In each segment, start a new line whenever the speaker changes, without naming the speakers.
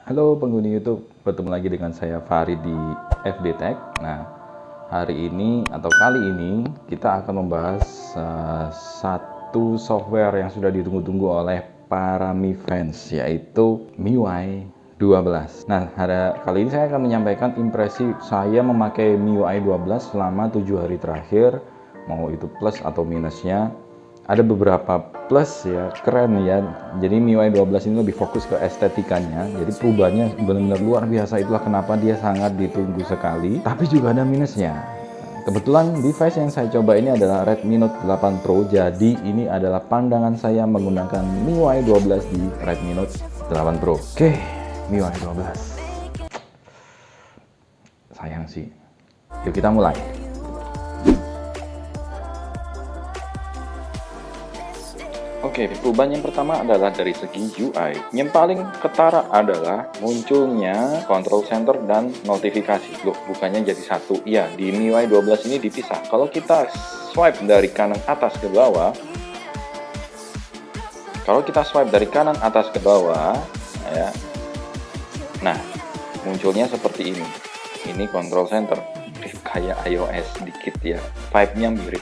Halo penghuni YouTube, bertemu lagi dengan saya Farid di FD Tech. Nah, hari ini atau kali ini kita akan membahas satu software yang sudah ditunggu-tunggu oleh para Mi fans, yaitu MIUI 12. Nah, kali ini saya akan menyampaikan impresi saya memakai MIUI 12 selama 7 hari terakhir, mau itu plus atau minusnya. Ada beberapa plus ya, keren ya. Jadi MIUI 12 ini lebih fokus ke estetikanya. Jadi perubahannya benar-benar luar biasa. Itulah kenapa dia sangat ditunggu sekali. Tapi juga ada minusnya. Kebetulan device yang saya coba ini adalah Redmi Note 8 Pro. Jadi ini adalah pandangan saya menggunakan MIUI 12 di Redmi Note 8 Pro. Oke, MIUI 12. Sayang sih. Yuk kita mulai. Oke, perubahan yang pertama adalah dari segi UI. Yang paling ketara adalah munculnya control center dan notifikasi. Loh, bukannya jadi satu. Iya, di MIUI 12 ini dipisah. Kalau kita swipe dari kanan atas ke bawah, ya. Nah, munculnya seperti ini. Ini control center. Kayak iOS sedikit ya. Vibe-nya mirip.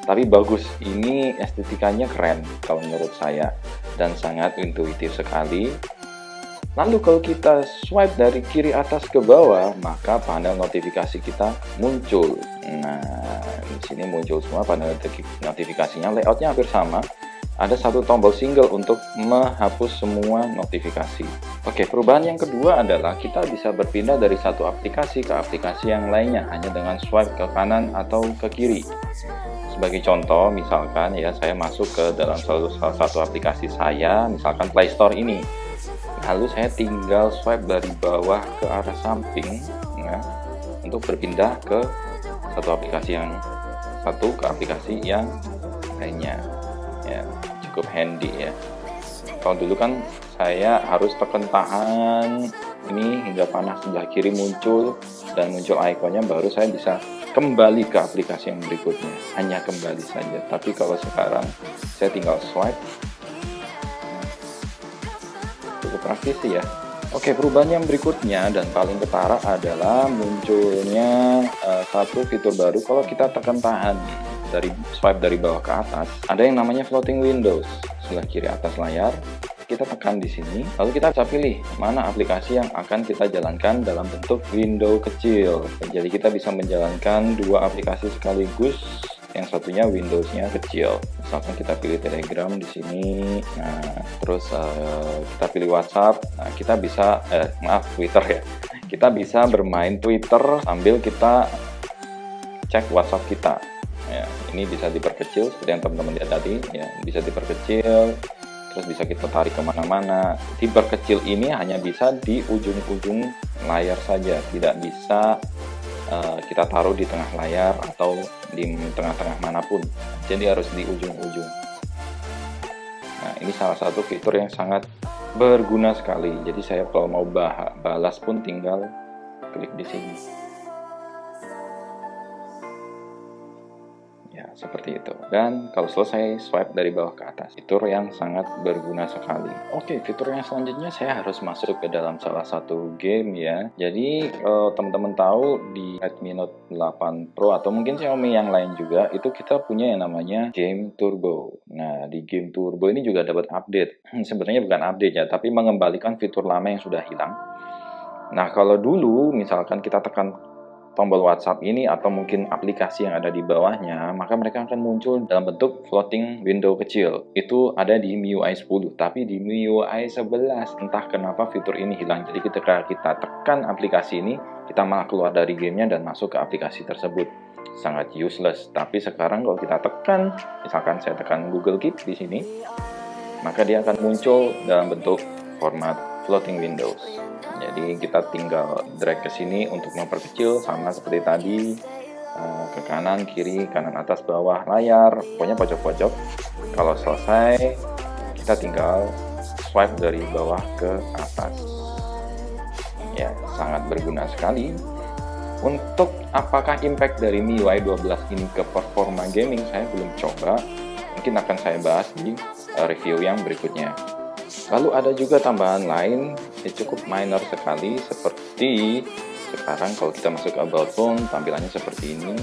Tapi bagus, ini estetikanya keren kalau menurut saya dan sangat intuitif sekali. Lalu kalau kita swipe dari kiri atas ke bawah, maka panel notifikasi kita muncul. Nah, di sini muncul semua panel notifikasinya, layoutnya hampir sama. Ada satu tombol single untuk menghapus semua notifikasi. Oke, perubahan yang kedua adalah kita bisa berpindah dari satu aplikasi ke aplikasi yang lainnya hanya dengan swipe ke kanan atau ke kiri. Sebagai contoh, misalkan ya saya masuk ke dalam salah satu aplikasi saya, misalkan Play Store ini. Lalu saya tinggal swipe dari bawah ke arah samping ya, untuk berpindah ke aplikasi yang lainnya. Ya, cukup handy ya. Kalau dulu kan saya harus tekan tahan ini hingga panah sebelah kiri muncul dan muncul ikonnya, baru saya bisa kembali ke aplikasi yang berikutnya, hanya kembali saja. Tapi kalau sekarang saya tinggal swipe, cukup praktis ya. Oke, perubahan yang berikutnya dan paling ketara adalah munculnya satu fitur baru. Kalau kita tekan tahan dari swipe dari bawah ke atas, ada yang namanya floating windows sebelah kiri atas layar. Kita tekan di sini, lalu kita bisa pilih mana aplikasi yang akan kita jalankan dalam bentuk window kecil. Jadi kita bisa menjalankan dua aplikasi sekaligus, yang satunya Windows-nya kecil. Misalkan kita pilih Telegram di sini, nah terus kita pilih WhatsApp. Nah, kita bisa Twitter ya. Kita bisa bermain Twitter sambil kita cek WhatsApp kita. Ya, ini bisa diperkecil seperti yang teman-teman lihat tadi, ya bisa diperkecil. Terus bisa kita tarik kemana-mana. Diperkecil ini hanya bisa di ujung-ujung layar saja, tidak bisa kita taruh di tengah layar atau di tengah-tengah manapun. Jadi harus di ujung-ujung. Nah, ini salah satu fitur yang sangat berguna sekali. Jadi saya kalau mau balas pun tinggal klik di sini. Ya, seperti itu. Dan kalau selesai swipe dari bawah ke atas, fitur yang sangat berguna sekali. Oke, fitur yang selanjutnya saya harus masuk ke dalam salah satu game ya. Jadi teman-teman tahu di Redmi Note 8 Pro atau mungkin Xiaomi yang lain juga, itu kita punya yang namanya Game Turbo. Nah, di Game Turbo ini juga dapat update. Sebenarnya bukan update ya, tapi mengembalikan fitur lama yang sudah hilang. Nah, kalau dulu misalkan kita tekan tombol WhatsApp ini atau mungkin aplikasi yang ada di bawahnya, maka mereka akan muncul dalam bentuk floating window kecil. Itu ada di MIUI 10, tapi di MIUI 11 entah kenapa fitur ini hilang. Jadi ketika kita tekan aplikasi ini, kita malah keluar dari gamenya dan masuk ke aplikasi tersebut. Sangat useless. Tapi sekarang kalau kita tekan, misalkan saya tekan Google Keep di sini, maka dia akan muncul dalam bentuk format floating windows. Jadi kita tinggal drag ke sini untuk memperkecil, sama seperti tadi, ke kanan, kiri, kanan, atas, bawah layar, pokoknya pojok-pojok. Kalau selesai, kita tinggal swipe dari bawah ke atas. Ya, sangat berguna sekali. Untuk apakah impact dari MIUI 12 ini ke performa gaming, saya belum coba. Mungkin akan saya bahas di review yang berikutnya. Lalu ada juga tambahan lain yang cukup minor sekali, seperti sekarang kalau kita masuk ke about phone tampilannya seperti ini.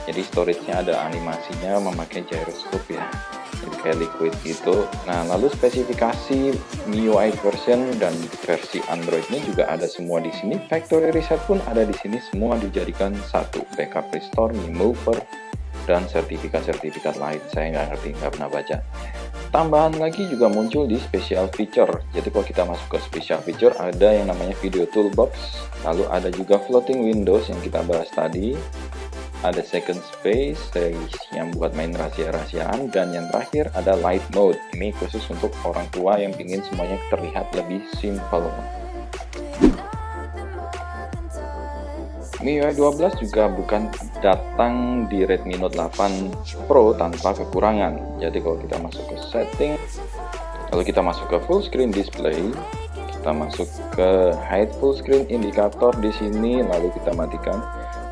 Jadi storage-nya ada animasinya memakai gyroscope ya, jadi kayak liquid gitu. Nah, lalu spesifikasi MIUI version dan versi Android-nya juga ada semua di sini. Factory reset pun ada di sini, semua dijadikan satu. Backup restore, mover, dan sertifikat-sertifikat lain. Saya nggak ngerti, nggak pernah baca. Tambahan lagi juga muncul di special feature. Jadi kalau kita masuk ke special feature ada yang namanya video toolbox, lalu ada juga floating windows yang kita bahas tadi. Ada second space yang buat main rahasia-rahasiaan, dan yang terakhir ada light mode. Ini khusus untuk orang tua yang ingin semuanya terlihat lebih simple. MIUI 12 juga bukan datang di Redmi Note 8 Pro tanpa kekurangan. Jadi kalau kita masuk ke setting, lalu kita masuk ke full screen display, kita masuk ke hide full screen indicator di sini, lalu kita matikan,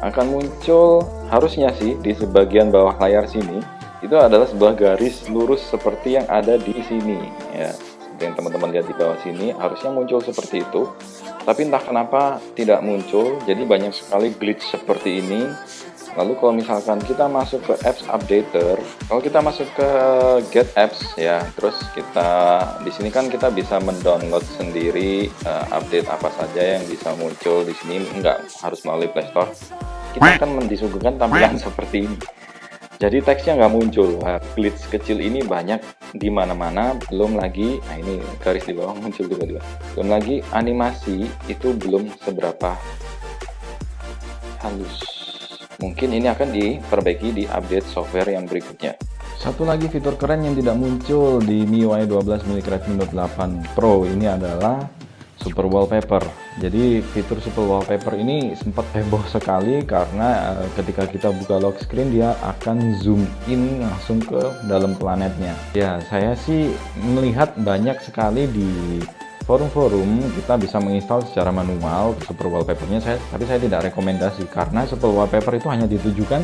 akan muncul harusnya sih di sebagian bawah layar sini itu adalah sebuah garis lurus seperti yang ada di sini ya. Seperti yang teman-teman lihat di bawah sini harusnya muncul seperti itu, tapi entah kenapa tidak muncul. Jadi banyak sekali glitch seperti ini. Lalu kalau misalkan kita masuk ke apps updater, kalau kita masuk ke get apps ya, terus kita di sini kan kita bisa mendownload sendiri update apa saja yang bisa muncul di sini, nggak harus melalui Play Store. Kita akan disuguhkan tampilan seperti ini. Jadi teksnya nggak muncul. Nah, glitch kecil ini banyak di mana-mana. Belum lagi, nah ini garis di bawah muncul tiba-tiba. Belum lagi animasi itu belum seberapa halus. Mungkin ini akan diperbaiki di update software yang berikutnya. Satu lagi fitur keren yang tidak muncul di MIUI 12 milik Redmi Note 8 Pro ini adalah Super Wallpaper. Jadi fitur Super Wallpaper ini sempat heboh sekali karena ketika kita buka lock screen dia akan zoom in langsung ke dalam planetnya. Ya, saya sih melihat banyak sekali di forum-forum kita bisa menginstal secara manual Super Wallpaper-nya, tapi saya tidak rekomendasi karena Super Wallpaper itu hanya ditujukan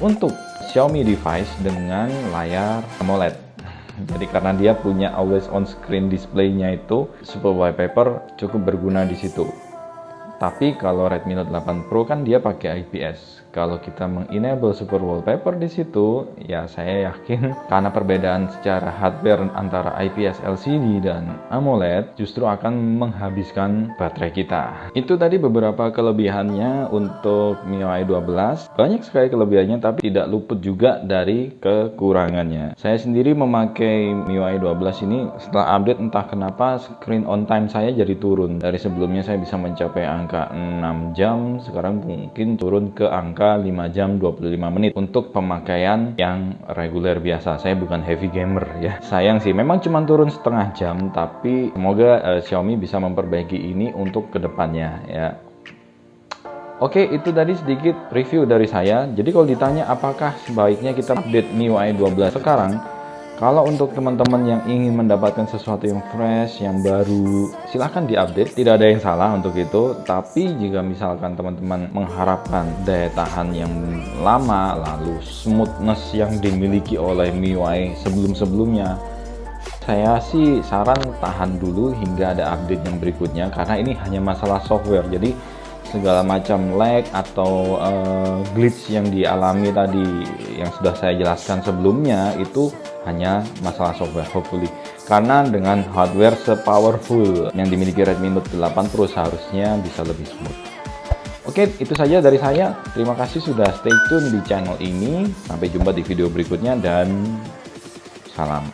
untuk Xiaomi device dengan layar AMOLED. Jadi karena dia punya always on screen display-nya itu, Super Wallpaper cukup berguna di situ. Tapi kalau Redmi Note 8 Pro kan dia pakai IPS. Kalau kita mengenable Super Wallpaper di situ, ya saya yakin karena perbedaan secara hardware antara IPS LCD dan AMOLED justru akan menghabiskan baterai kita. Itu tadi beberapa kelebihannya untuk MIUI 12. Banyak sekali kelebihannya, tapi tidak luput juga dari kekurangannya. Saya sendiri memakai MIUI 12 ini setelah update, entah kenapa screen on time saya jadi turun. Dari sebelumnya saya bisa mencapai angka 6 jam, sekarang mungkin turun ke angka 5 jam 25 menit untuk pemakaian yang reguler biasa. Saya bukan heavy gamer ya. Sayang sih, memang cuma turun setengah jam, tapi semoga Xiaomi bisa memperbaiki ini untuk kedepannya ya. Oke, itu tadi sedikit review dari saya. Jadi kalau ditanya apakah sebaiknya kita update MIUI 12 sekarang, kalau untuk teman-teman yang ingin mendapatkan sesuatu yang fresh, yang baru, silahkan diupdate, tidak ada yang salah untuk itu. Tapi jika misalkan teman-teman mengharapkan daya tahan yang lama, lalu smoothness yang dimiliki oleh MIUI sebelum-sebelumnya, saya sih saran tahan dulu hingga ada update yang berikutnya, karena ini hanya masalah software. Jadi segala macam lag atau glitch yang dialami tadi yang sudah saya jelaskan sebelumnya itu hanya masalah software, hopefully. Karena dengan hardware sepowerful yang dimiliki Redmi Note 8 Pro seharusnya bisa lebih smooth. Oke, itu saja dari saya. Terima kasih sudah stay tune di channel ini. Sampai jumpa di video berikutnya dan salam.